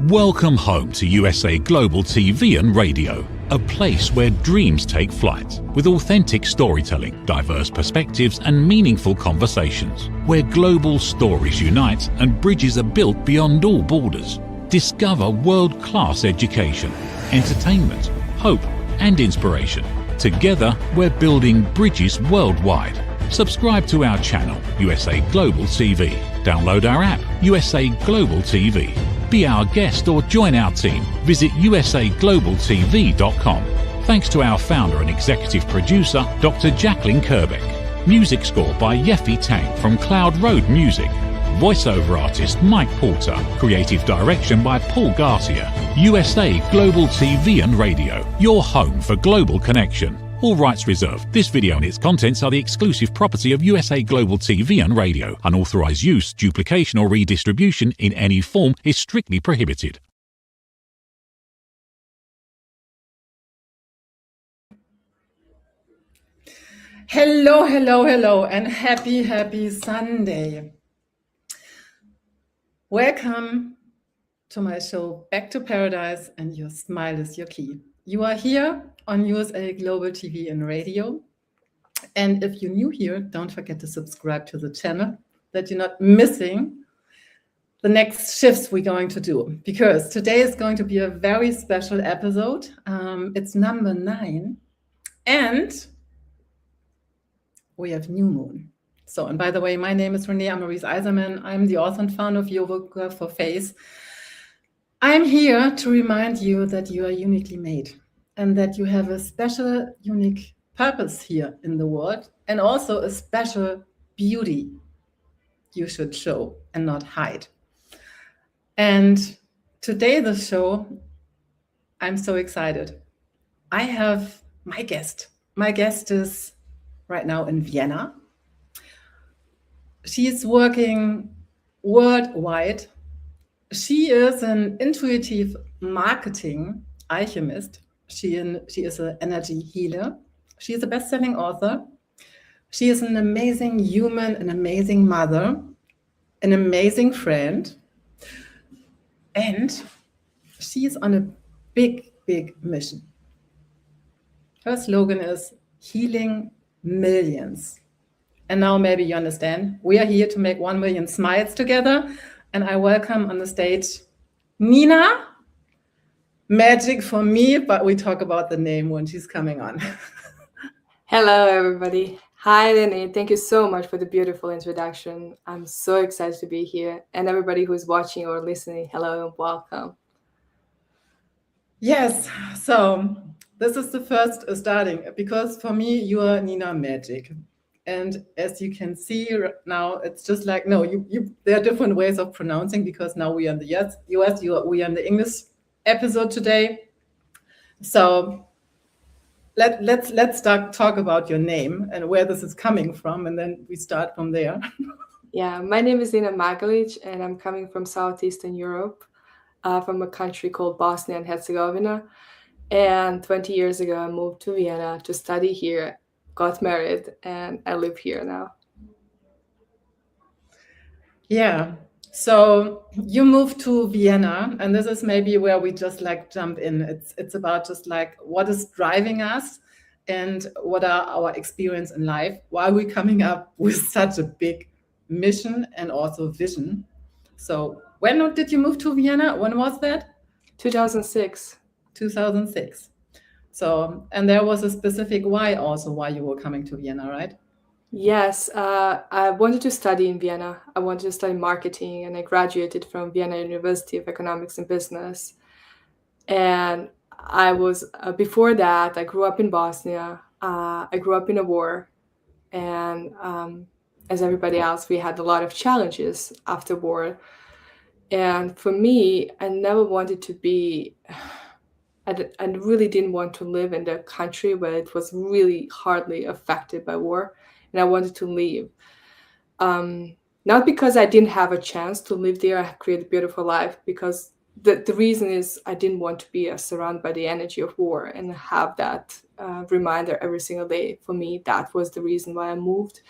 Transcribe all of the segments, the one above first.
Welcome home to USA Global TV and Radio, a place where dreams take flight, with authentic storytelling, diverse perspectives and meaningful conversations, where global stories unite and bridges are built beyond all borders. Discover world-class education, entertainment, hope and inspiration. Together, we're building bridges worldwide. Subscribe to our channel, USA Global TV. Download our app, USA Global TV. Be our guest or join our team. Visit usaglobaltv.com. Thanks to our founder and executive producer, Dr. Jacqueline Kerbeck. Music score by Yeffy Tang from Cloud Road Music. Voiceover artist Mike Porter. Creative direction by Paul Garcia. USA Global TV and Radio, your home for global connection. All rights reserved. This video and its contents are the exclusive property of USA Global TV and Radio. Unauthorized use, duplication or redistribution in any form is strictly prohibited. Hello, hello, hello, and happy Sunday. Welcome to my show, Back to Paradise, and your smile is your key. You are here on USA Global TV and Radio. And if you're new here, don't forget to subscribe to the channel that you're not missing the next shifts we're going to do, because today is going to be a very special episode. It's number 9, and we have new moon. So, and by the way, my name is RENEE ISERMANN. I'm the author and founder of Yoga for Face. I'm here to remind you that you are uniquely made and that you have a special, unique purpose here in the world, and also a special beauty you should show and not hide. And today, the show, I'm so excited. I have my guest. My guest is right now in Vienna. She is working worldwide. She is an intuitive marketing alchemist. She is an energy healer. She is a best-selling author. She is an amazing human, an amazing mother, an amazing friend. And she is on a big mission. Her slogan is healing millions. And now maybe you understand, we are here to make 1 million smiles together. And I welcome on the stage Nina Maglic for me, but we talk about the name when she's coming on. Hello, everybody. Hi, RENEE. Thank you so much for the beautiful introduction. I'm so excited to be here. And everybody who's watching or listening, hello and welcome. Yes, so this is the first starting, because for me, you are Nina Maglic. And as you can see now, it's just like, no, there are different ways of pronouncing, because now we are in the US, we are in the English episode today. So let's talk about your name and where this is coming from, and then we start from there. Yeah, my name is Nina Maglic, and I'm coming from Southeastern Europe, from a country called Bosnia and Herzegovina. And 20 years ago, I moved to Vienna to study here, got married, and I live here now. Yeah. So you moved to Vienna, and this is maybe where we just like jump in. It's about just like what is driving us and what are our experience in life. Why are we coming up with such a big mission and also vision? So when did you move to Vienna? When was that? 2006. 2006. So, and there was a specific why also why you were coming to Vienna, right? Yes, I wanted to study in Vienna. I wanted to study marketing, and I graduated from Vienna University of Economics and Business. And I was, before that, I grew up in Bosnia. I grew up in a war. And as everybody else, we had a lot of challenges after war. And for me, I never wanted to be... I really didn't want to live in the country where it was really hardly affected by war, and I wanted to leave. Not because I didn't have a chance to live there and create a beautiful life, because the reason is I didn't want to be surrounded by the energy of war and have that reminder every single day. For me, that was the reason why I moved.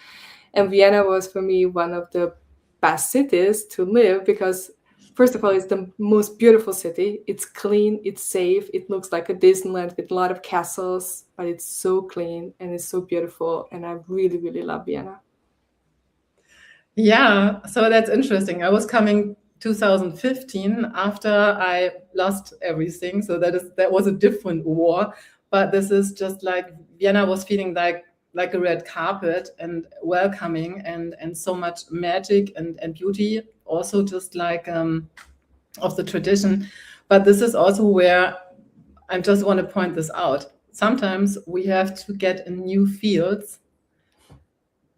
And Vienna was for me one of the best cities to live, because First of all, it's the most beautiful city. It's clean, it's safe. It looks like a Disneyland with a lot of castles, but it's so clean and it's so beautiful. And I really, really love Vienna. Yeah, so that's interesting. I was coming 2015 after I lost everything. So that was a different war. But this is just like Vienna was feeling like a red carpet and welcoming and so much magic and beauty, also just like of the tradition. But this is also where I just want to point this out. Sometimes we have to get in new fields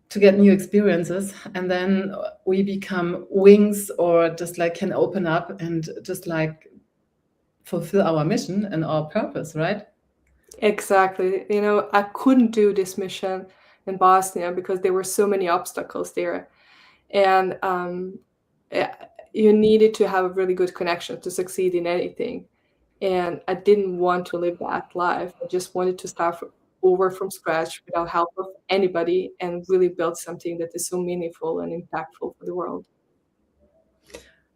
to get new experiences, and then we become wings or just like can open up and just like fulfill our mission and our purpose, right? Exactly. You know, I couldn't do this mission in Bosnia because there were so many obstacles there. And you needed to have a really good connection to succeed in anything. And I didn't want to live that life. I just wanted to start over from scratch without help of anybody and really build something that is so meaningful and impactful for the world.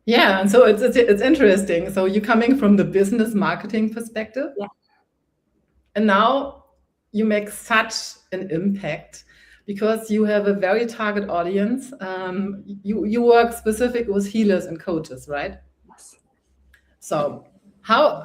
Yeah, and so it's interesting. So you're coming from the business marketing perspective, Yeah. and now you make such an impact because you have a very target audience. You work specific with healers and coaches, right? Yes. So how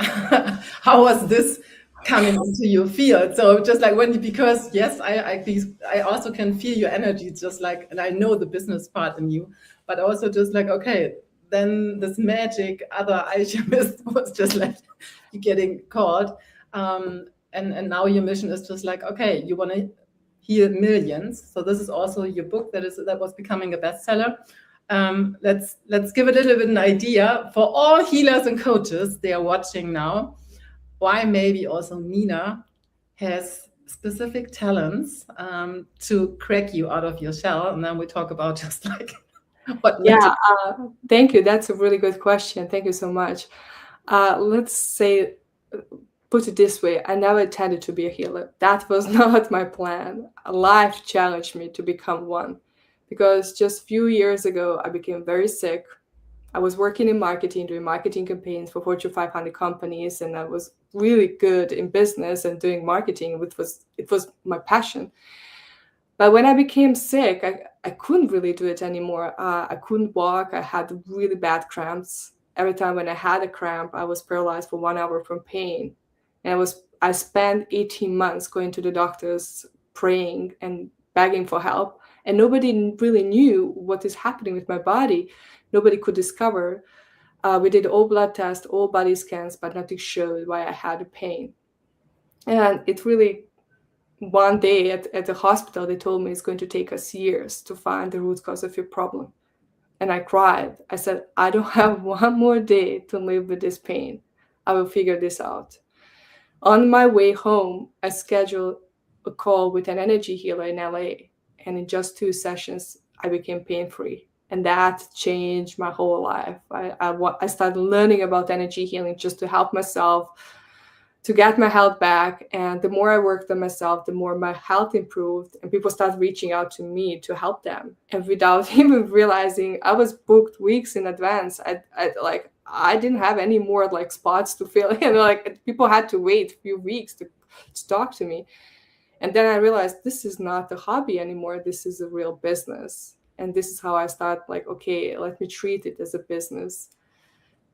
was this coming into your field? So just like because yes, I also can feel your energy, just like, and I know the business part in you, but also just like, okay, then this magic other alchemist was just like you getting called, and now your mission is just like, okay, you want to heal millions. So this is also your book that was becoming a bestseller. Let's give a little bit an idea for all healers and coaches they are watching now, why maybe also Nina has specific talents to crack you out of your shell. And then we talk about just like what. Yeah, thank you. That's a really good question. Thank you so much. Let's say, put it this way, I never intended to be a healer. That was not my plan. Life challenged me to become one because just a few years ago, I became very sick. I was working in marketing, doing marketing campaigns for Fortune 500 companies, and I was really good in business and doing marketing, which was my passion. But when I became sick, I couldn't really do it anymore. I couldn't walk. I had really bad cramps. Every time when I had a cramp, I was paralyzed for 1 hour from pain. And I spent 18 months going to the doctors, praying and begging for help. And nobody really knew what is happening with my body. Nobody could discover. We did all blood tests, all body scans, but nothing showed why I had a pain. And it really, one day at the hospital, they told me it's going to take us years to find the root cause of your problem. And I cried. I said, I don't have one more day to live with this pain. I will figure this out. On my way home, I scheduled a call with an energy healer in LA. And in just 2 sessions, I became pain-free. And that changed my whole life. I started learning about energy healing just to help myself, to get my health back. And the more I worked on myself, the more my health improved. And people started reaching out to me to help them. And without even realizing, I was booked weeks in advance. I didn't have any more like spots to fill in. Like people had to wait a few weeks to talk to me. And then I realized this is not a hobby anymore. This is a real business. And this is how I start like, okay, let me treat it as a business.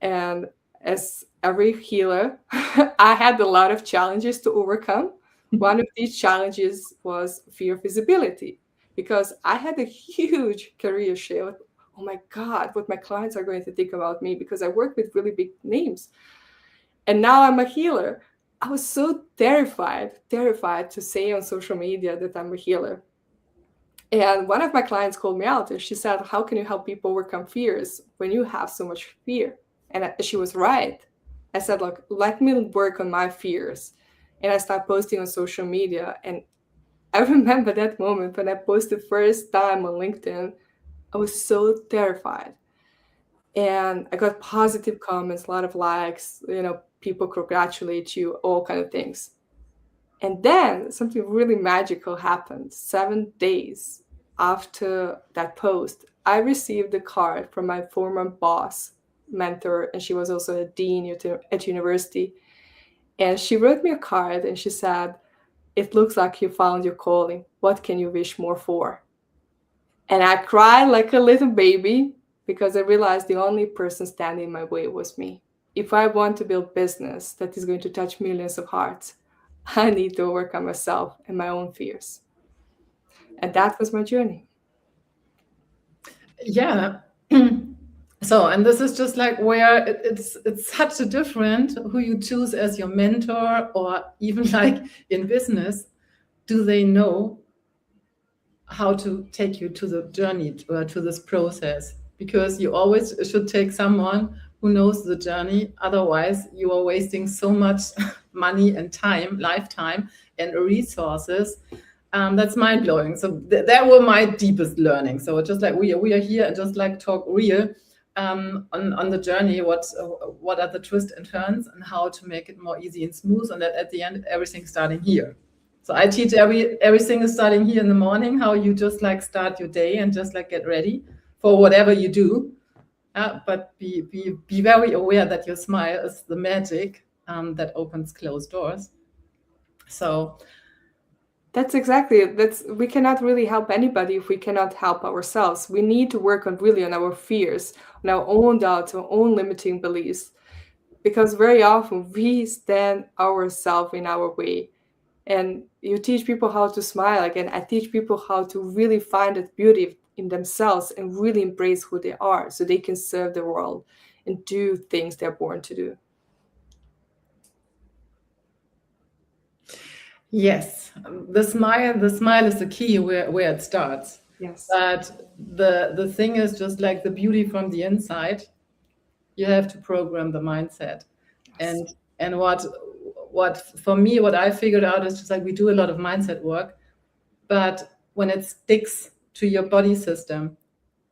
And as every healer, I had a lot of challenges to overcome. One of these challenges was fear of visibility, because I had a huge career shift. Oh my God, what my clients are going to think about me, because I work with really big names. And now I'm a healer. I was so terrified to say on social media that I'm a healer. And one of my clients called me out and she said, how can you help people overcome fears when you have so much fear? And she was right. I said, look, let me work on my fears. And I started posting on social media. And I remember that moment when I posted first time on LinkedIn, I was so terrified. And I got positive comments, a lot of likes, people congratulate you, all kind of things. And then something really magical happened. 7 days after that post, I received a card from my former boss mentor, and she was also a dean at university. And she wrote me a card and she said, "It looks like you found your calling. What can you wish more for?" And I cried like a little baby because I realized the only person standing in my way was me. If I want to build business that is going to touch millions of hearts, I need to overcome myself and my own fears. And that was my journey. Yeah. So, and this is just like where it's such a different who you choose as your mentor, or even like in business, do they know how to take you to the journey or to this process? Because you always should take someone who knows the journey. Otherwise, you are wasting so much money and time, lifetime, and resources. That's mind blowing. So that were my deepest learning. So just like we are here and just like talk real on the journey. What are the twists and turns and how to make it more easy and smooth, and that at the end everything starting here. So I teach everything is starting here in the morning. How you just like start your day and just like get ready for whatever you do. But be very aware that your smile is the magic that opens closed doors. So. That's we cannot really help anybody if we cannot help ourselves. We need to work on our fears, on our own doubts, our own limiting beliefs, because very often we stand ourselves in our way. And you teach people how to smile. Again, I teach people how to really find that beauty in themselves and really embrace who they are so they can serve the world and do things they're born to do. Yes, the smile is the key where it starts. Yes. But the thing is just like the beauty from the inside, you have to program the mindset. Yes. And what for me, what I figured out is just like we do a lot of mindset work, but when it sticks to your body system,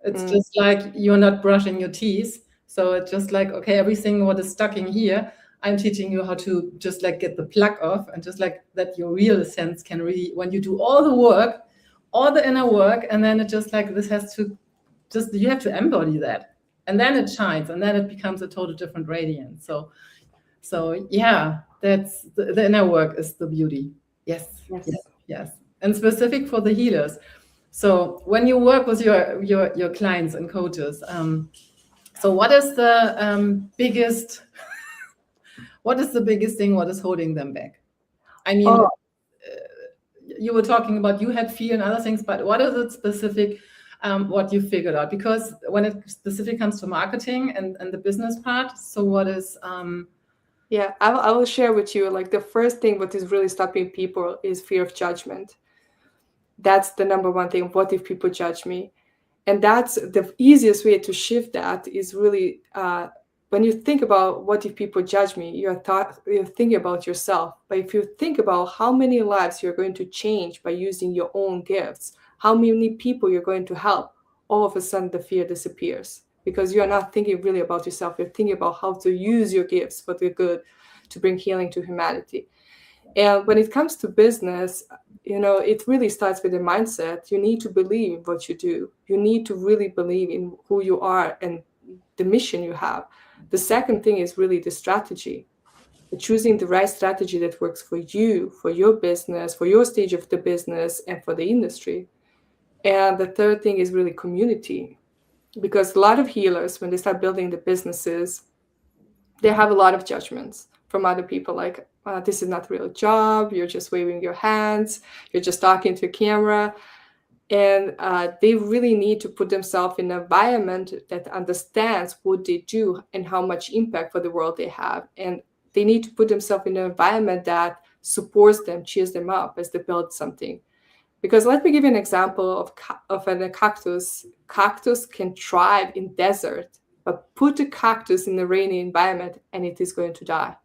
it's just like you're not brushing your teeth. So it's just like, okay, everything what is stuck in here, I'm teaching you how to just like get the plug off, and just like that your real sense can really, when you do all the work, all the inner work, and then it just like this has to just, you have to embody that, and then it shines, and then it becomes a total different radiance. So yeah, that's the inner work is the beauty. Yes. And specific for the healers. So when you work with your clients and coaches, so what is the biggest what is the biggest thing what is holding them back? I mean, you were talking about you had fear and other things, but what is it specific what you figured out? Because when it specific comes to marketing and the business part, so what is Yeah, I will share with you, like the first thing what is really stopping people is fear of judgment. That's the number one thing. What if people judge me? And that's the easiest way to shift that is really when you think about what if people judge me, you're thinking about yourself. But if you think about how many lives you're going to change by using your own gifts, how many people you're going to help, all of a sudden the fear disappears, because you're not thinking really about yourself. You're thinking about how to use your gifts for the good, to bring healing to humanity. And when it comes to business, it really starts with the mindset. You need to believe in what you do. You need to really believe in who you are and the mission you have. The second thing is really the strategy. Choosing the right strategy that works for you, for your business, for your stage of the business, and for the industry. And the third thing is really community. Because a lot of healers, when they start building the businesses, they have a lot of judgments from other people, like, this is not a real job, you're just waving your hands, you're just talking to a camera. And they really need to put themselves in an environment that understands what they do and how much impact for the world they have. And they need to put themselves in an environment that supports them, cheers them up as they build something. Because let me give you an example of a cactus. Cactus can thrive in desert, but put a cactus in a rainy environment and it is going to die.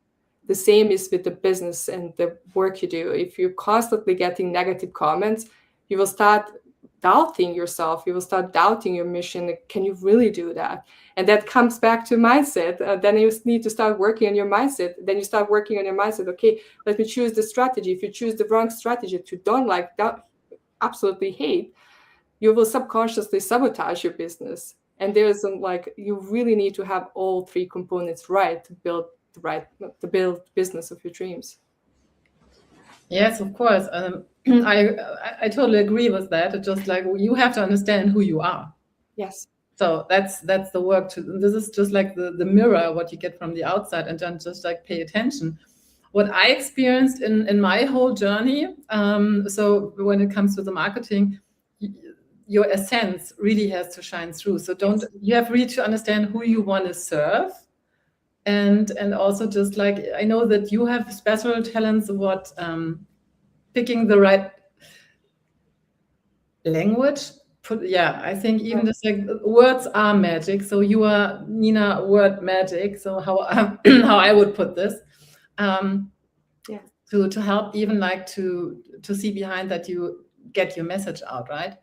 The same is with the business and the work you do. If you're constantly getting negative comments, you will start doubting yourself. You will start doubting your mission. Can you really do that? And that comes back to mindset. Then you need to start working on your mindset. Then you start working on your mindset. Okay, let me choose the strategy. If you choose the wrong strategy to don't like, that absolutely hate, you will subconsciously sabotage your business. And there's like, you really need to have all three components right to build the business of your dreams. Yes, of course. I totally agree with that. It's just like you have to understand who you are. Yes. So that's the work to. This is just like the mirror, what you get from the outside, and then just like pay attention. What I experienced in my whole journey. So when it comes to the marketing, your essence really has to shine through. So you have really to understand who you want to serve. And also just like, I know that you have special talents about picking the right language. I think even just like words are magic. So you are Nina word magic. So how I would put this, to help even like to see behind that you get your message out, right?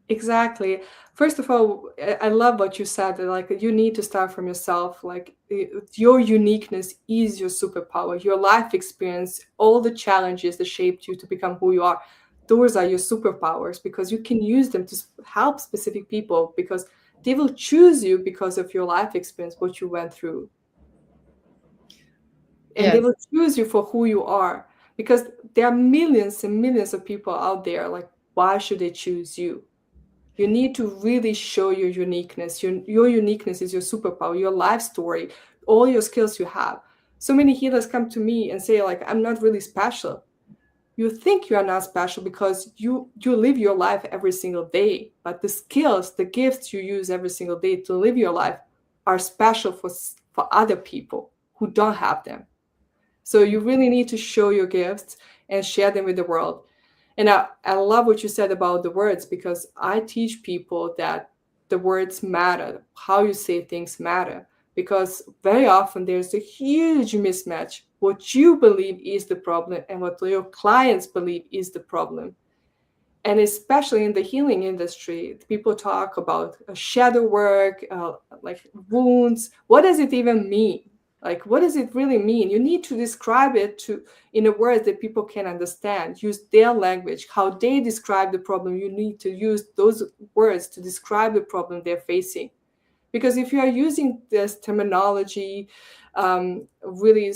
Exactly. First of all, I love what you said. Like, you need to start from yourself. Like, your uniqueness is your superpower. Your life experience, all the challenges that shaped you to become who you are, those are your superpowers, because you can use them to help specific people, because they will choose you because of your life experience, what you went through. And Yes. they will choose you for who you are, because there are millions and millions of people out there. Like, why should they choose you? You need to really show your uniqueness. Your uniqueness is your superpower, your life story, all your skills you have. So many healers come to me and say, like, I'm not really special. You think you are not special because you live your life every single day. But the skills, the gifts you use every single day to live your life are special for other people who don't have them. So you really need to show your gifts and share them with the world. And I love what you said about the words, because I teach people that the words matter. How you say things matter. Because very often there's a huge mismatch. What you believe is the problem and what your clients believe is the problem. And especially in the healing industry, people talk about shadow work, like wounds. What does it even mean? Like, what does it really mean? You need to describe it in a word that people can understand. Use their language, how they describe the problem. You need to use those words to describe the problem they're facing. Because if you are using this terminology, really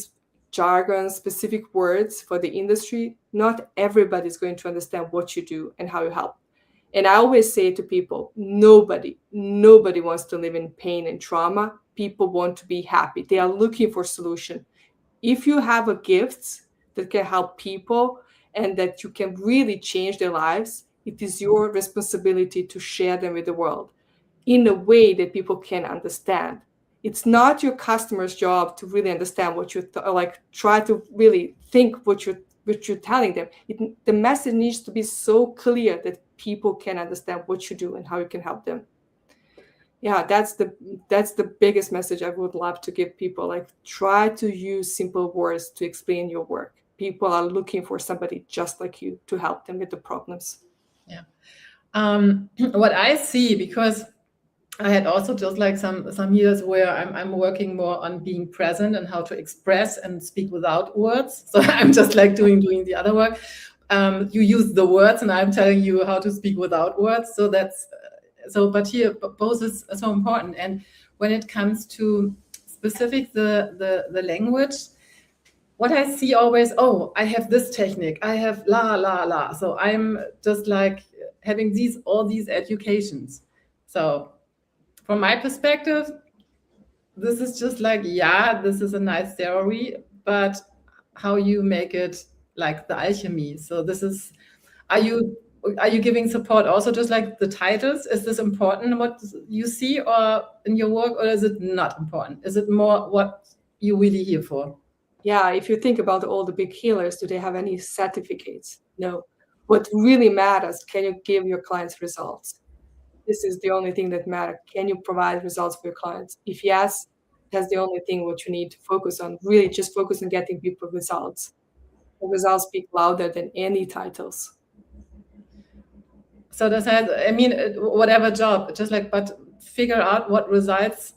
jargon, specific words for the industry, not everybody is going to understand what you do and how you help. And I always say to people, nobody wants to live in pain and trauma. People want to be happy. They are looking for solution. If you have a gift that can help people and that you can really change their lives, it is your responsibility to share them with the world in a way that people can understand. It's not your customer's job to really understand what you try to really think what you're telling them. The message needs to be so clear that people can understand what you do and how you can help them. Yeah, that's the biggest message I would love to give people. Like, try to use simple words to explain your work. People are looking for somebody just like you to help them with the problems. Yeah. What I see, because I had also just like some years where I'm working more on being present and how to express and speak without words. So I'm just like doing the other work. You use the words, and I'm telling you how to speak without words. So that's but here both is so important. And when it comes to specific the language, what I see always, I have this technique, I have la. So I'm just like having all these educations. So from my perspective, this is just like, this is a nice theory, but how you make it like the alchemy. So this is, are you giving support also just like the titles? Is this important what you see or in your work, or is it not important? Is it more what you're really here for? Yeah, if you think about all the big healers, do they have any certificates? No. What really matters, can you give your clients results? This is the only thing that matters. Can you provide results for your clients? If yes, that's the only thing what you need to focus on. Really just focus on getting people results. The results speak louder than any titles. So that's, I mean, whatever job, just like, but figure out what results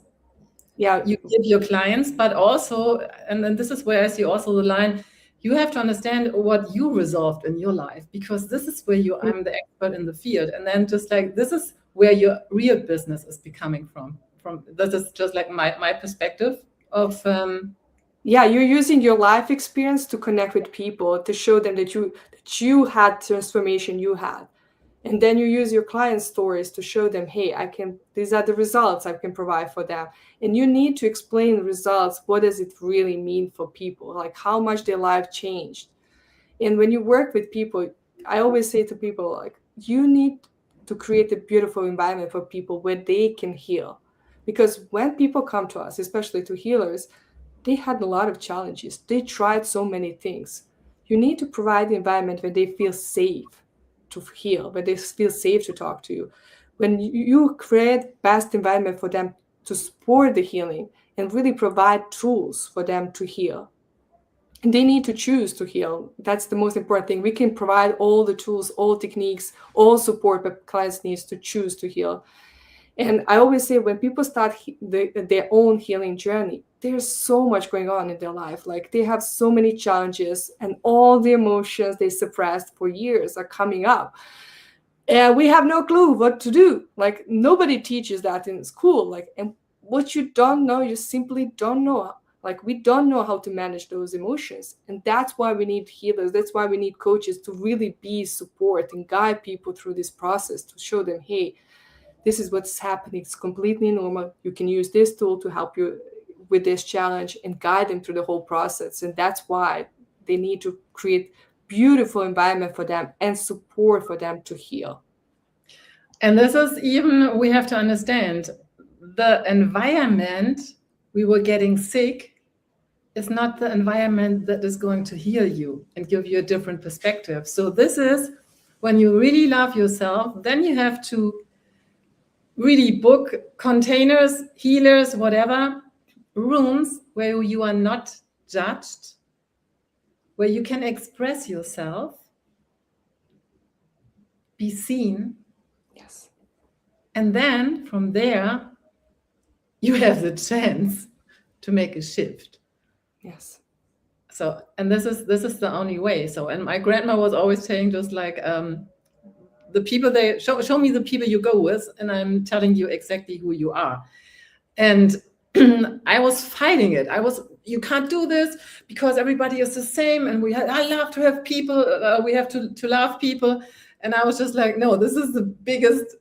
you give your clients, but also, and then this is where I see also the line, you have to understand what you resolved in your life, because this is where I'm the expert in the field. And then just like, this is where your real business is becoming from. This is just like my perspective of yeah, you're using your life experience to connect with people, to show them that you had transformation you had. And then you use your client stories to show them, hey, these are the results I can provide for them. And you need to explain the results. What does it really mean for people? Like how much their life changed. And when you work with people, I always say to people, like, you need to create a beautiful environment for people where they can heal. Because when people come to us, especially to healers, they had a lot of challenges. They tried so many things. You need to provide the environment where they feel safe to heal, where they feel safe to talk to you. When you create best environment for them to support the healing and really provide tools for them to heal. And they need to choose to heal. That's the most important thing. We can provide all the tools, all techniques, all support, but clients need to choose to heal. And I always say when people start their own healing journey, there's so much going on in their life. Like they have so many challenges and all the emotions they suppressed for years are coming up. And we have no clue what to do. Like nobody teaches that in school. Like, and what you don't know, you simply don't know. Like we don't know how to manage those emotions. And that's why we need healers. That's why we need coaches to really be support and guide people through this process to show them, hey, this is what's happening. It's completely normal. You can use this tool to help you with this challenge and guide them through the whole process. And that's why they need to create beautiful environment for them and support for them to heal. And this is even, we have to understand, the environment we were getting sick is not the environment that is going to heal you and give you a different perspective. So this is when you really love yourself, then you have to really book containers, healers, whatever, rooms where you are not judged, where you can express yourself, be seen. Yes. And then from there, you have the chance to make a shift. Yes. So, and this is the only way. So, and my grandma was always saying, just like, the people they show me the people you go with, and I'm telling you exactly who you are. And I was fighting it. You can't do this because everybody is the same, and I love to have people. We have to love people, and I was just like, no, this is the biggest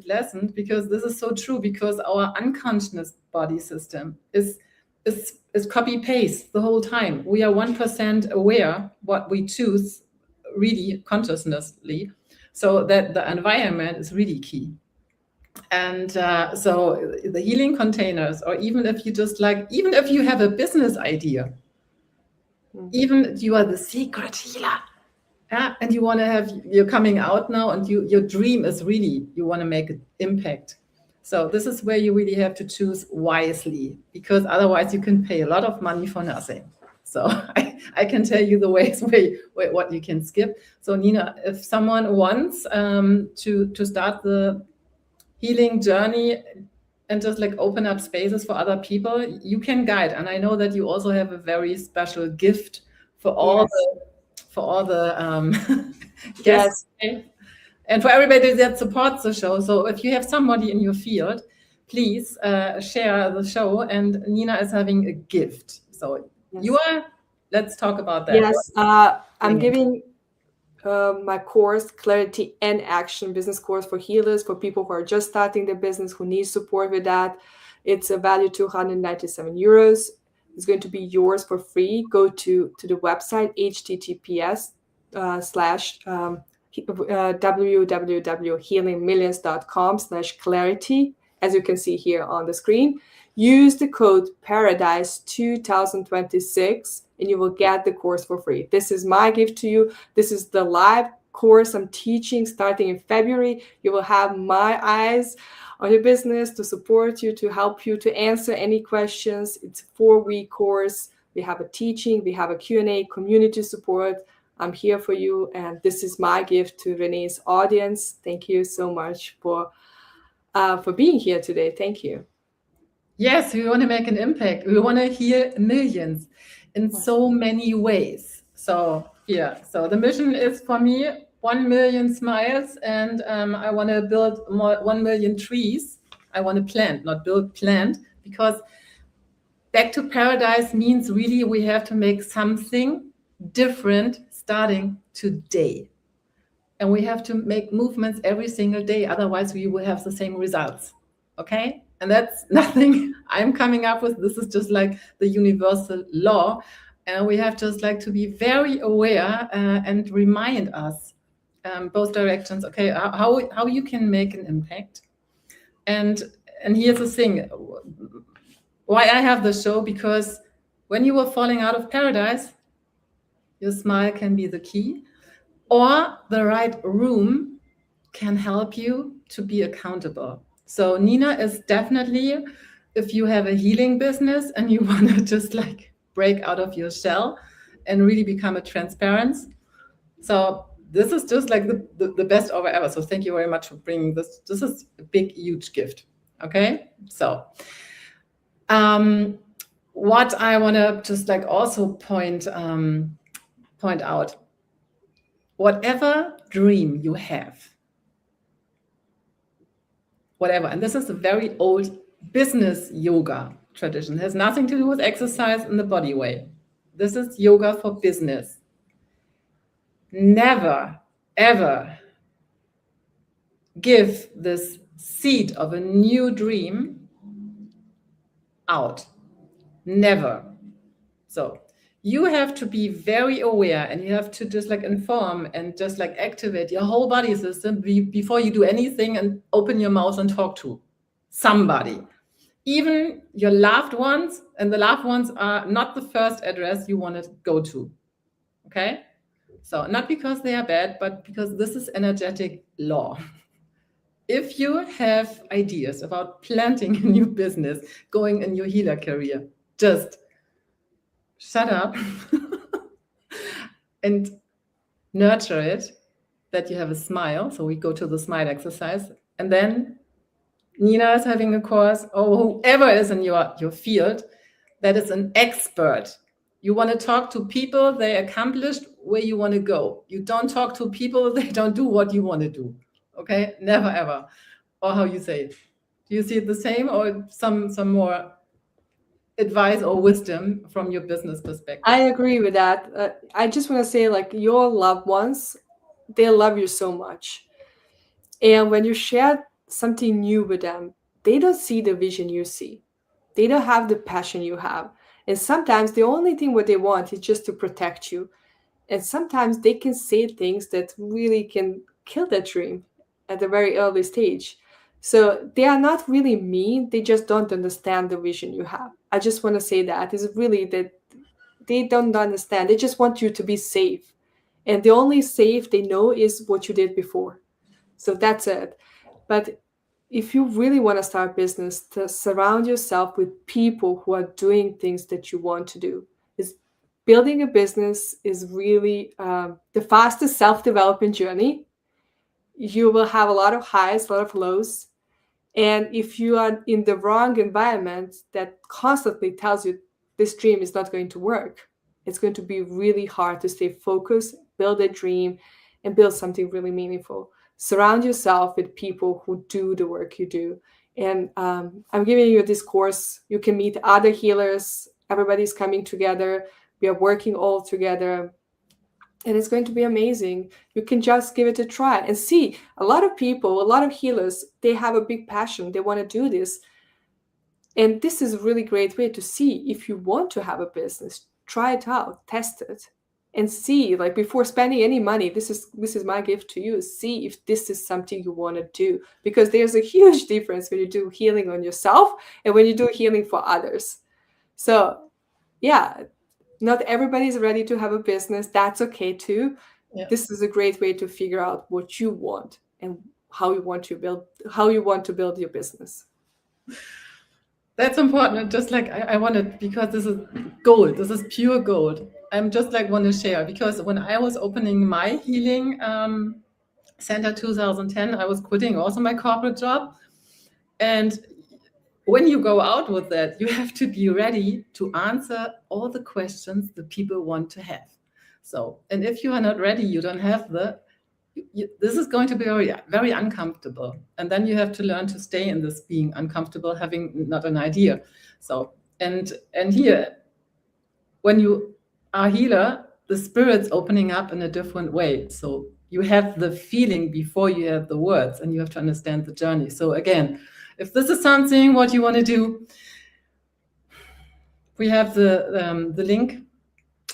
lesson, because this is so true, because our unconscious body system is copy paste the whole time. We are 1% aware what we choose really consciously, so that the environment is really key. And so the healing containers, or even if you have a business idea, even if you are the secret healer, and you want to have, you're coming out now, and your dream is really, you want to make an impact. So this is where you really have to choose wisely, because otherwise you can pay a lot of money for nothing. So I can tell you the ways what you can skip. So Nina, if someone wants to start the healing journey and just like open up spaces for other people, you can guide. And I know that you also have a very special gift for all the guests, and for everybody that supports the show. So if you have somebody in your field, please share the show. And Nina is having a gift. So let's talk about that. Yes, I'm giving my course, Clarity and Action business course for healers, for people who are just starting their business, who need support with that. It's a value 297 euros. It's going to be yours for free. Go to the website, https://www.healingmillions.com/clarity, as you can see here on the screen. Use the code Paradise 2026 and you will get the course for free. This is my gift to you. This is the live course I'm teaching starting in February. You will have my eyes on your business to support you, to help you, to answer any questions. It's a 4-week course. We have a teaching, we have a Q&A, community support. I'm here for you. And this is my gift to RENEE's audience. Thank you so much for being here today. Thank you. Yes, we want to make an impact. We want to heal millions in so many ways. So so the mission is for me, 1 million smiles, and I want to build 1 million trees. I want to plant, not build, plant, because back to paradise means really we have to make something different starting today. And we have to make movements every single day. Otherwise, we will have the same results. Okay? And that's nothing I'm coming up with. This is just like the universal law. And we have just like to be very aware and remind us both directions. Okay, how you can make an impact. And here's the thing. Why I have the show, because when you were falling out of paradise, your smile can be the key, or the right room can help you to be accountable. So Nina is definitely, if you have a healing business and you want to just like break out of your shell and really become a transparency. So this is just like the best offer ever. So thank you very much for bringing this. This is a big, huge gift. Okay, so what I want to just like also point out, whatever dream you have, whatever, and this is a very old business yoga tradition. It has nothing to do with exercise in the body way. This is yoga for business. Never, ever give this seed of a new dream out. Never. So you have to be very aware, and you have to just like inform and just like activate your whole body system before you do anything and open your mouth and talk to somebody, even your loved ones. And the loved ones are not the first address you want to go to. Okay, so not because they are bad, but because this is energetic law. If you have ideas about planting a new business, going in your healer career, just shut up and nurture it, that you have a smile. So we go to the smile exercise. And then Nina is having a course, or whoever is in your field that is an expert. You want to talk to people, they accomplished where you want to go. You don't talk to people, they don't do what you want to do. Okay, never ever. Or how you say it. Do you see it the same, or some more advice or wisdom from your business perspective? I agree with that. I just want to say, like, your loved ones, they love you so much. And when you share something new with them, they don't see the vision you see. They don't have the passion you have. And sometimes the only thing what they want is just to protect you. And sometimes they can say things that really can kill that dream at a very early stage. So they are not really mean. They just don't understand the vision you have. I just want to say that is really that they don't understand. They just want you to be safe. And the only safe they know is what you did before. So that's it. But if you really want to start business, to surround yourself with people who are doing things that you want to do. Building a business is really the fastest self-development journey. You will have a lot of highs, a lot of lows. And if you are in the wrong environment that constantly tells you this dream is not going to work, it's going to be really hard to stay focused, build a dream, and build something really meaningful. Surround yourself with people who do the work you do. And I'm giving you this course. You can meet other healers. Everybody's coming together. We are working all together. And it's going to be amazing. You can just give it a try and see. A lot of people, a lot of healers, they have a big passion. They want to do this. And this is a really great way to see if you want to have a business. Try it out, test it, and see, like, before spending any money, this is my gift to you. See if this is something you want to do. Because there's a huge difference when you do healing on yourself and when you do healing for others. So, yeah. Not everybody is ready to have a business. That's okay too. Yeah. This is a great way to figure out what you want and how you want to build your business. That's important. Just like I wanted, because this is gold. This is pure gold. I'm just like want to share, because when I was opening my healing center 2010, I was quitting also my corporate job. And when you go out with that, you have to be ready to answer all the questions the people want to have. So, and if you are not ready, you don't have the this is going to be very, very uncomfortable. And then you have to learn to stay in this being uncomfortable, having not an idea. So, and here, when you are a healer, the spirit's opening up in a different way. So you have the feeling before you have the words, and you have to understand the journey. So again, if this is something what you want to do, we have the link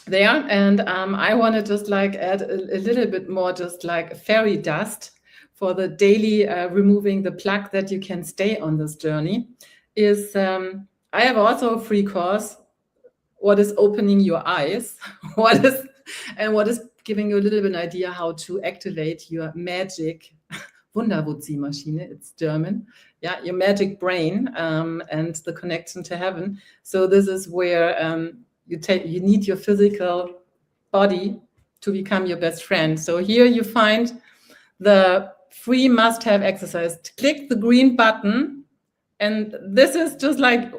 there, and I want to just like add a little bit more, just like fairy dust for the daily removing the plaque that you can stay on this journey. Is I have also a free course, what is opening your eyes, what is giving you a little bit an idea how to activate your magic Wunderwurzelmaschine, it's German, yeah, your magic brain and the connection to heaven. So this is where you need your physical body to become your best friend. So here you find the free must-have exercise. Click the green button, and this is just like,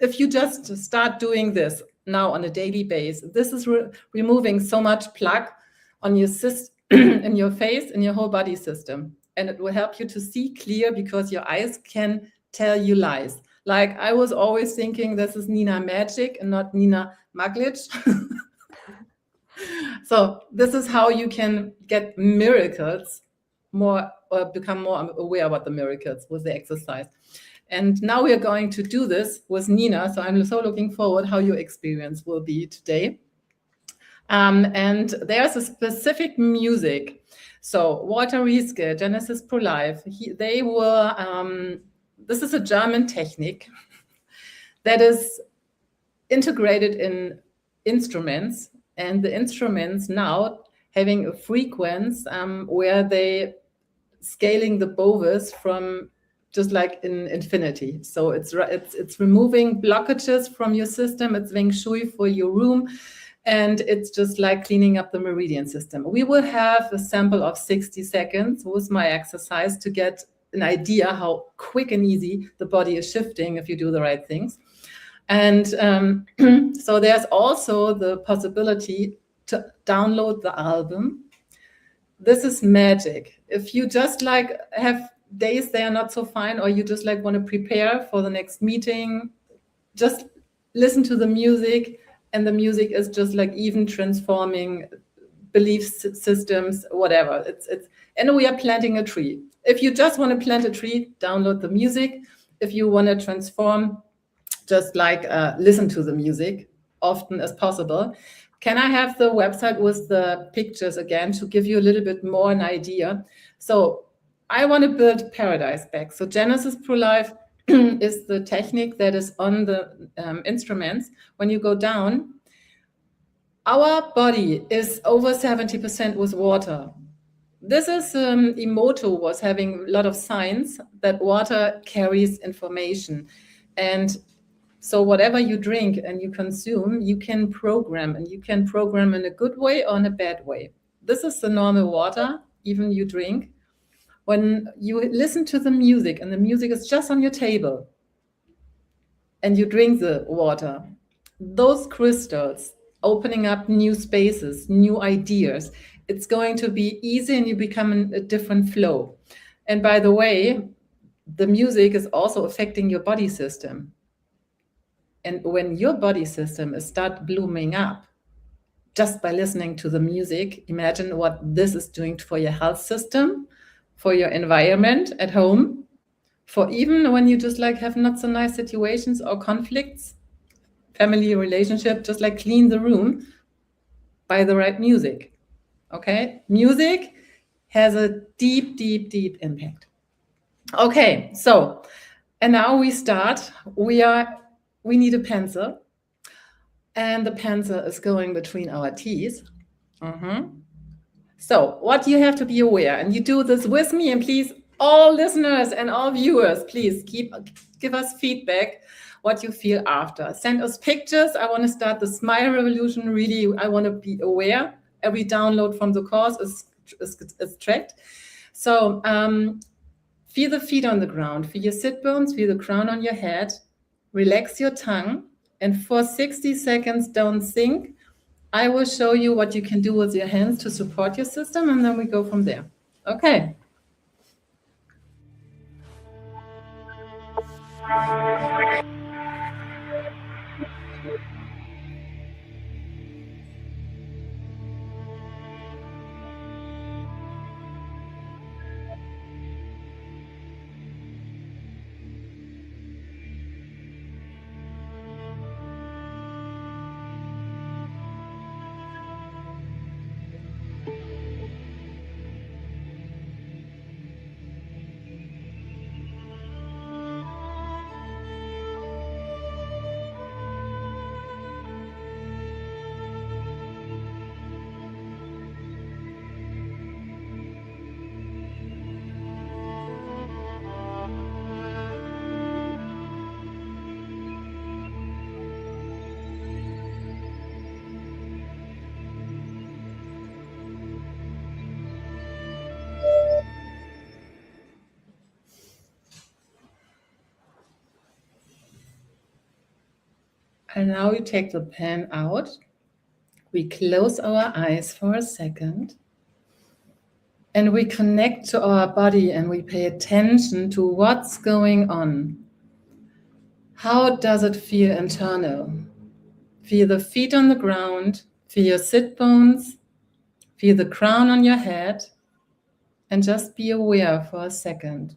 if you just start doing this now on a daily basis, this is removing so much plaque on your in your face, in your whole body system. And it will help you to see clear, because your eyes can tell you lies. Like, I was always thinking this is Nina Maglic and not Nina Maglic. So this is how you can get miracles more, or become more aware about the miracles with the exercise. And now we are going to do this with Nina. So I'm so looking forward how your experience will be today. And there's a specific music. So Walter Rieske, Genesis Pro Life, they were, this is a German technique that is integrated in instruments, and the instruments now having a frequency where they scaling the bovis from just like in infinity. So it's removing blockages from your system. It's Weng Shui for your room. And it's just like cleaning up the meridian system. We will have a sample of 60 seconds with my exercise to get an idea how quick and easy the body is shifting if you do the right things. And so there's also the possibility to download the album. This is magic. If you just like have days they are not so fine, or you just like want to prepare for the next meeting, just listen to the music. And the music is just like even transforming belief systems, whatever. And we are planting a tree. If you just want to plant a tree, download the music. If you want to transform, just like listen to the music often as possible. Can I have the website with the pictures again to give you a little bit more an idea? So I want to build paradise back. So Genesis Pro Life is the technique that is on the instruments. When you go down, our body is over 70% with water. This is Emoto was having a lot of science that water carries information. And so whatever you drink and you consume, you can program, and you can program in a good way or in a bad way. This is the normal water, even you drink. When you listen to the music and the music is just on your table and you drink the water, those crystals opening up new spaces, new ideas, it's going to be easy and you become in a different flow. And by the way, the music is also affecting your body system. And when your body system is start blooming up, just by listening to the music, imagine what this is doing for your health system, for your environment at home, for even when you just like have not so nice situations or conflicts, family relationship, just like clean the room by the right music. Okay, music has a deep, deep, deep impact. Okay, so, and now we start. We need a pencil, and the pencil is going between our teeth. So what you have to be aware, and you do this with me, and please, all listeners and all viewers, please give us feedback, what you feel after. Send us pictures. I want to start the smile revolution. Really, I want to be aware. Every download from the course is tracked. So feel the feet on the ground, feel your sit bones, feel the crown on your head, relax your tongue, and for 60 seconds, don't think. I will show you what you can do with your hands to support your system, and then we go from there. Okay. And now we take the pen out. We close our eyes for a second. And we connect to our body and we pay attention to what's going on. How does it feel internal? Feel the feet on the ground, feel your sit bones, feel the crown on your head, and just be aware for a second.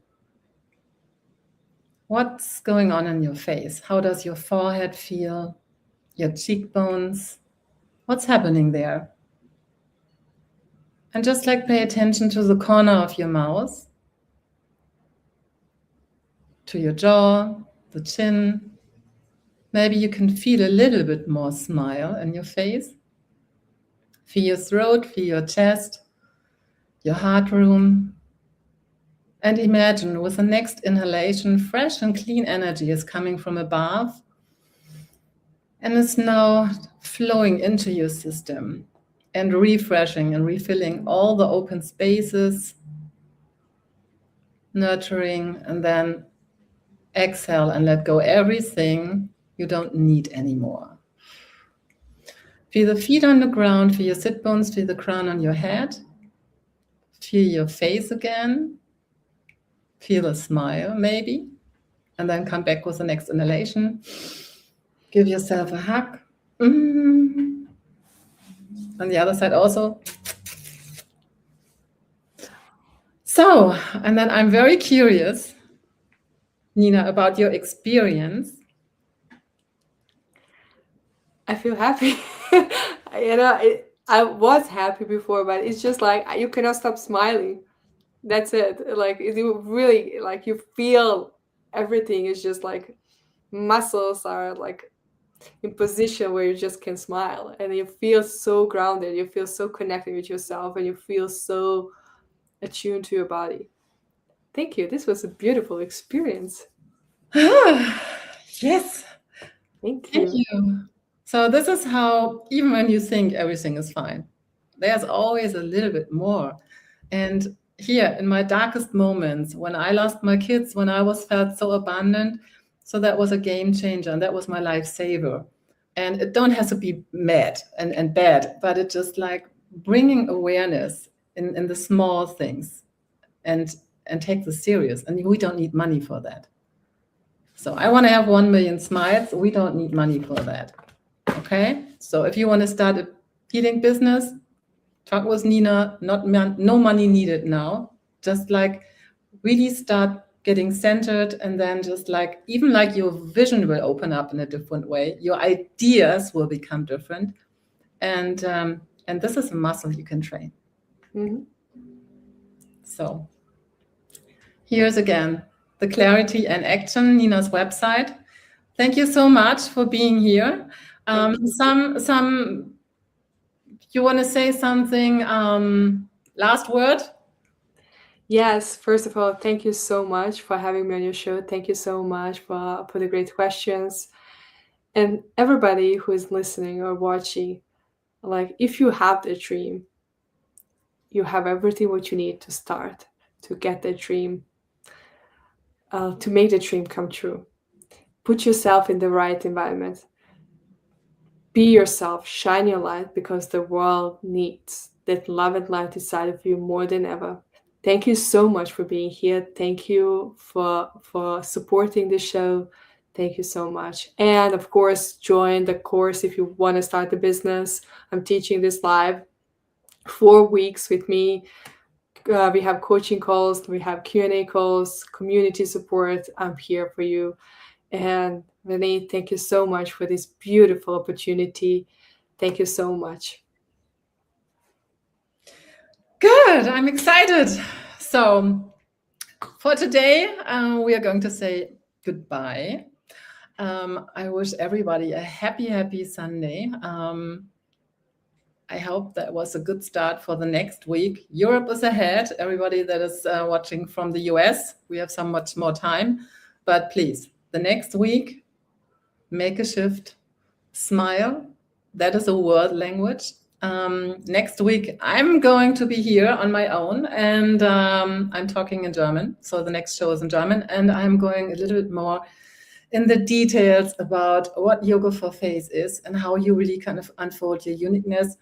What's going on in your face? How does your forehead feel? Your cheekbones? What's happening there? And just like pay attention to the corner of your mouth, to your jaw, the chin. Maybe you can feel a little bit more smile in your face. Feel your throat, feel your chest, your heart room. And imagine with the next inhalation, fresh and clean energy is coming from above and is now flowing into your system and refreshing and refilling all the open spaces, nurturing, and then exhale and let go everything you don't need anymore. Feel the feet on the ground, feel your sit bones, feel the crown on your head. Feel your face again. Feel a smile, maybe. And then come back with the next inhalation. Give yourself a hug. On the other side also. So, and then I'm very curious, Nina, about your experience. I feel happy. I was happy before, but it's just like you cannot stop smiling. That's it. Like you really, like you feel everything is just like muscles are like in position where you just can smile, and you feel so grounded. You feel so connected with yourself, and you feel so attuned to your body. Thank you. This was a beautiful experience. Yes. Thank you. Thank you. So this is how, even when you think everything is fine, there's always a little bit more. And here in my darkest moments, when I lost my kids, when I felt so abandoned, so that was a game changer and that was my lifesaver. And it don't have to be mad and bad, but it just like bringing awareness in the small things and take this serious. And we don't need money for that. So I want to have 1 million smiles. We don't need money for that. Okay? So if you want to start a healing business, talk with Nina, no money needed now. Just like really start getting centered, and then just like, even like your vision will open up in a different way. Your ideas will become different. And this is a muscle you can train. Mm-hmm. So here's again the Clarity and Action, Nina's website. Thank you so much for being here. You want to say something? Last word? Yes, first of all, thank you so much for having me on your show. Thank you so much for the great questions. And everybody who is listening or watching, like if you have the dream, you have everything what you need to start, to get the dream, to make the dream come true. Put yourself in the right environment. Be yourself, shine your light, because the world needs that love and light inside of you more than ever. thank you so much for being here. Thank you for supporting the show. Thank you so much. And of course, join the course if you want to start the business. I'm teaching this live 4 weeks with me. We have coaching calls, we have Q&A calls, community support. I'm here for you. And RENEE, thank you so much for this beautiful opportunity. Thank you so much. Good, I'm excited. So for today, we are going to say goodbye. I wish everybody a happy Sunday. I hope that was a good start for the next week. Europe is ahead. Everybody that is watching from the US, we have so much more time. But please, the next week, make a shift, smile. That is a world language. Next week, I'm going to be here on my own, and I'm talking in German. So the next show is in German, and I'm going a little bit more in the details about what Yoga for Face is and how you really kind of unfold your uniqueness,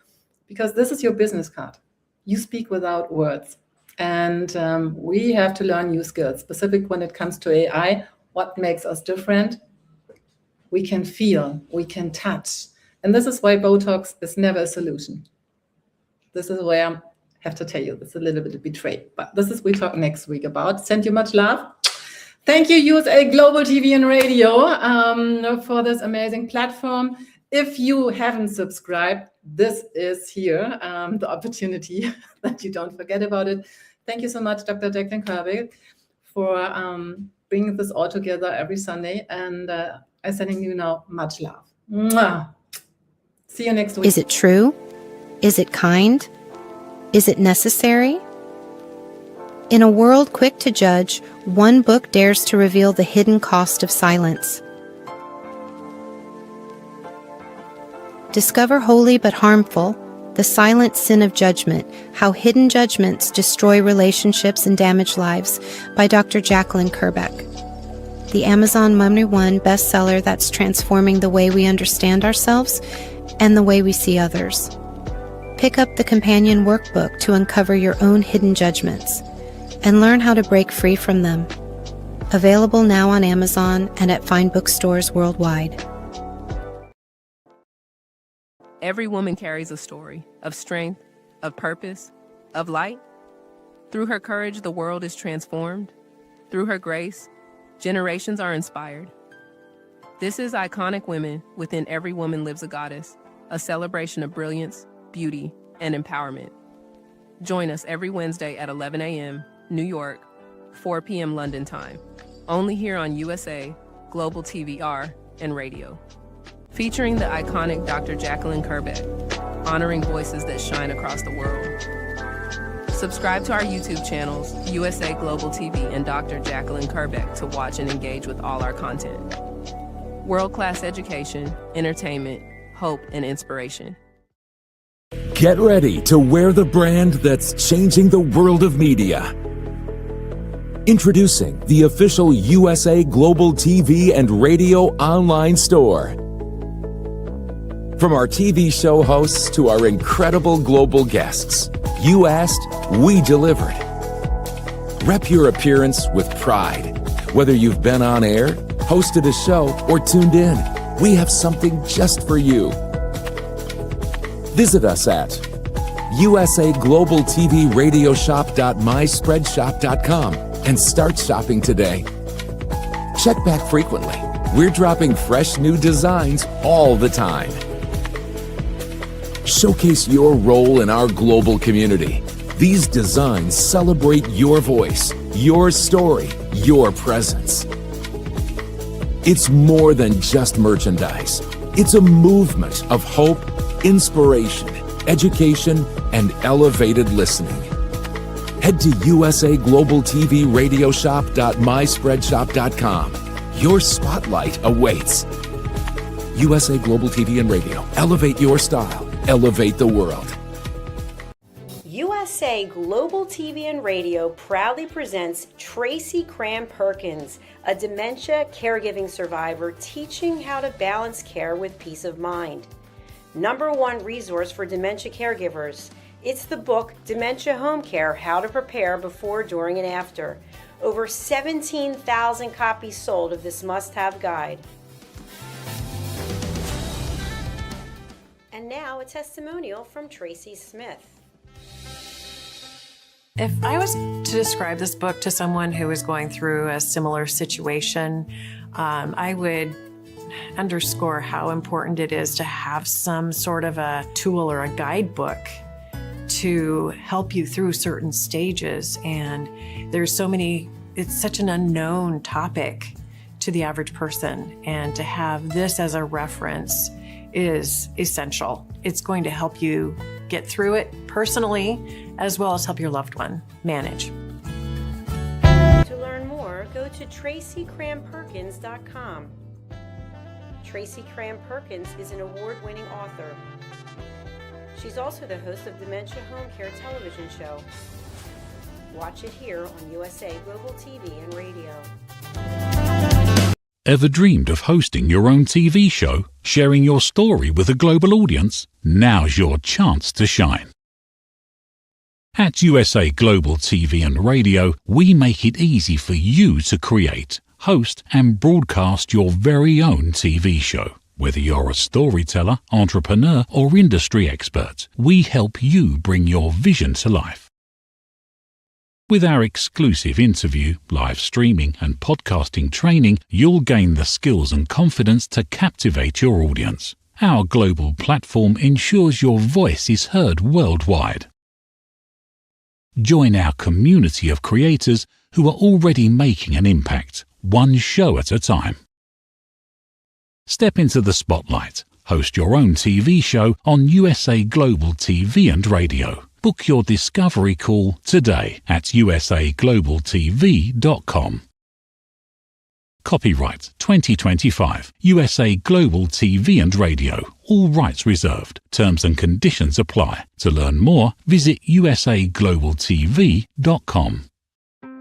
because this is your business card. You speak without words. And we have to learn new skills, specific when it comes to AI. What makes us different? We can feel, we can touch. And this is why Botox is never a solution. This is where I have to tell you, it's a little bit betrayed. But this is we talk next week about. Send you much love. Thank you, USA Global TV and Radio, for this amazing platform. If you haven't subscribed, this is here, the opportunity that you don't forget about it. Thank you so much, Dr. Jacqueline Kirby, for bringing this all together every Sunday. And I'm sending you now much love. Mwah. See you next week. Is it true? Is it kind? Is it necessary? In a world quick to judge, one book dares to reveal the hidden cost of silence. Discover Holy but Harmful, The Silent Sin of Judgment, How Hidden Judgments Destroy Relationships and Damage Lives by Dr. Jacqueline Kirby. The Amazon #1 bestseller that's transforming the way we understand ourselves and the way we see others. Pick up the companion workbook to uncover your own hidden judgments and learn how to break free from them. Available now on Amazon and at fine bookstores worldwide. Every woman carries a story of strength, of purpose, of light. Through her courage, the world is transformed. Through her grace, generations are inspired. This is Iconic Women. Within every woman lives a goddess, a celebration of brilliance, beauty, and empowerment. Join us every Wednesday at 11 a.m. New York, 4 p.m. London time. Only here on USA, Global TVR, and Radio. Featuring the iconic Dr. Jacqueline Kirby, honoring voices that shine across the world. Subscribe to our YouTube channels, USA Global TV and Dr. Jacqueline Kirby, to watch and engage with all our content. World-class education, entertainment, hope, and inspiration. Get ready to wear the brand that's changing the world of media. Introducing the official USA Global TV and Radio online store. From our TV show hosts to our incredible global guests, you asked, we delivered. Rep your appearance with pride. Whether you've been on air, hosted a show, or tuned in, we have something just for you. Visit us at usaglobaltvradiosshop.myspreadshop.com and start shopping today. Check back frequently. We're dropping fresh new designs all the time. Showcase your role in our global community. These designs celebrate your voice, your story, your presence. It's more than just merchandise. It's a movement of hope, inspiration, education, and elevated listening. Head to usaglobaltvradiosshop.myspreadshop.com. Your spotlight awaits. USA Global TV and Radio. Elevate your style. Elevate the world. USA Global TV and Radio proudly presents Tracy Cram-Perkins, a dementia caregiving survivor teaching how to balance care with peace of mind. #1 resource for dementia caregivers. It's the book Dementia Home Care: How to Prepare Before, During, and After. Over 17,000 copies sold of this must-have guide. And now a testimonial from Tracy Smith. If I was to describe this book to someone who is going through a similar situation, I would underscore how important it is to have some sort of a tool or a guidebook to help you through certain stages. And there's so many, it's such an unknown topic to the average person. And to have this as a reference is essential. It's going to help you get through it personally, as well as help your loved one manage. To learn more, go to TracyCranPerkins.com. Tracy Cran Perkins is an award-winning author. She's also the host of Dementia Home Care television show. Watch it here on USA Global TV and Radio. Ever dreamed of hosting your own TV show, sharing your story with a global audience? Now's your chance to shine. At USA Global TV and Radio, we make it easy for you to create, host, and broadcast your very own TV show. Whether you're a storyteller, entrepreneur, or industry expert, we help you bring your vision to life. With our exclusive interview, live streaming, and podcasting training, you'll gain the skills and confidence to captivate your audience. Our global platform ensures your voice is heard worldwide. Join our community of creators who are already making an impact, one show at a time. Step into the spotlight. Host your own TV show on USA Global TV and Radio. Book your discovery call today at usaglobaltv.com. Copyright 2025 USA Global TV and Radio. All rights reserved. Terms and conditions apply. To learn more, visit usaglobaltv.com.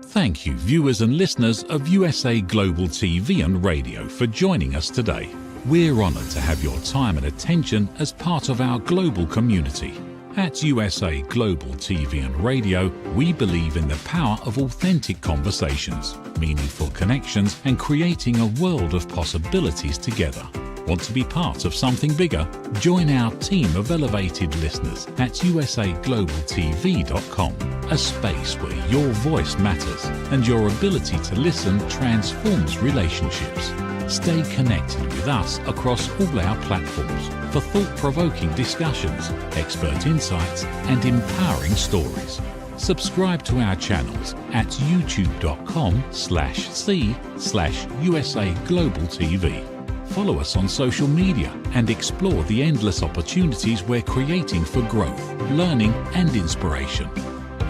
Thank you, viewers and listeners of USA Global TV and Radio, for joining us today. We're honored to have your time and attention as part of our global community. At USA Global TV and Radio, we believe in the power of authentic conversations, meaningful connections, and creating a world of possibilities together. Want to be part of something bigger? Join our team of elevated listeners at usaglobaltv.com, a space where your voice matters and your ability to listen transforms relationships. Stay connected with us across all our platforms for thought-provoking discussions, expert insights, and empowering stories. Subscribe to our channels at youtube.com/c/USA-Global-TV. Follow us on social media and explore the endless opportunities we're creating for growth, learning, and inspiration.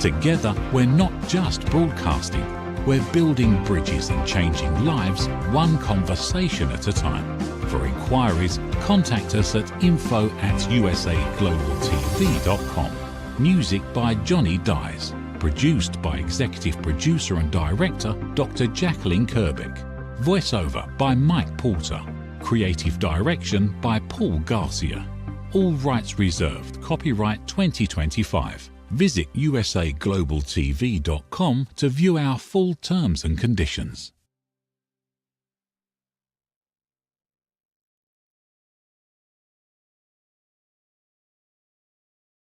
Together, we're not just broadcasting. We're building bridges and changing lives, one conversation at a time. For inquiries, contact us at info@usaglobaltv.com. Music by Johnny Dies. Produced by Executive Producer and Director Dr. Jacqueline Kerbeck. Voiceover by Mike Porter. Creative Direction by Paul Garcia. All rights reserved. Copyright 2025. Visit usaglobaltv.com to view our full terms and conditions.